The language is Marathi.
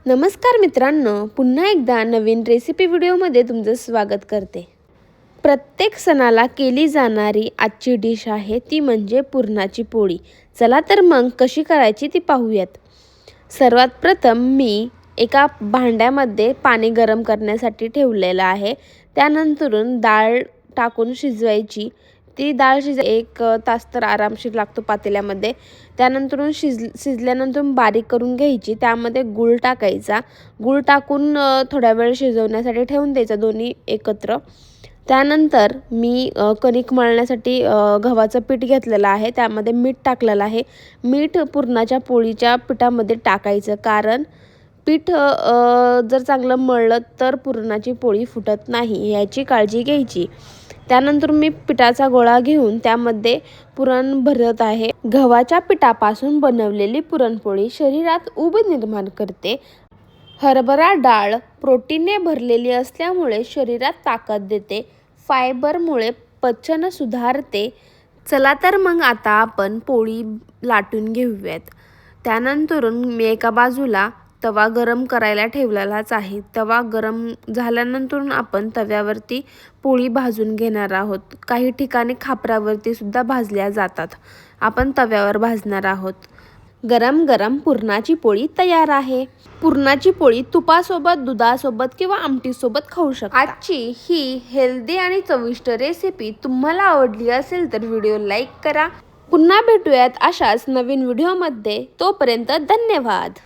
नमस्कार मित्रांनो, पुन्हा एकदा नवीन रेसिपी व्हिडिओमध्ये तुमचं स्वागत करते। प्रत्येक सणाला केली जाणारी आजची डिश आहे ती म्हणजे पुरणाची पोळी। चला तर मग कशी करायची ती पाहूयात। सर्वात प्रथम मी एका भांड्यामध्ये पाणी गरम करण्यासाठी ठेवलेलं आहे। त्यानंतरून डाळ टाकून शिजवायची। ती डाळ एक तास तर आरामशीर लागतो पातेल्यामध्ये। त्यानंतरून शिजल्यानंतर बारीक करून घ्यायची। त्यामध्ये गूळ टाकायचा। गूळ टाकून थोडा वेळ शिजवण्यासाठी ठेवून द्यायचा दोन्ही एकत्र। त्यानंतर मी कणिक मळण्यासाठी गव्हाचं पीठ घेतलेलं आहे। त्यामध्ये मीठ टाकलेलं आहे। मीठ पुरणाच्या पोळीच्या पिठामध्ये टाकायचं, कारण पीठ जर चांगलं मळलं तर पुरणाची पोळी फुटत नाही, याची काळजी घ्यायची। त्यानंतर मी पिठाचा गोळा घेऊन त्यामध्ये पुरण भरत आहे। गव्हाच्या पिठापासून बनवलेली पुरणपोळी शरीरात ऊब निर्माण करते। हरभरा डाळ प्रोटीनने भरलेली असल्यामुळे शरीरात ताकद देते। फायबरमुळे पचन सुधारते। चला तर मग आता आपण पोळी लाटून घेऊयात। त्यानंतर मी एका बाजूला तवा गरम करायला ठेवलेलाच आहे। तवा गरम झाल्यानंतर आपण तव्यावरती पोळी भाजून घेणार आहोत। काही ठिकाणी खापरावरती सुद्धा भाजल्या जातात, आपण तव्यावर भाजणार आहोत। गरम गरम पुरणाची पोळी तयार आहे। पुरणाची पोळी तुपासोबत, दुधासोबत किंवा आमटीसोबत खाऊ शकता। आजची ही हेल्दी आणि चविष्ट रेसिपी तुम्हाला आवडली असेल तर व्हिडिओ लाईक करा। पुन्हा भेटूयात अशाच नवीन व्हिडिओमध्ये। तोपर्यंत धन्यवाद।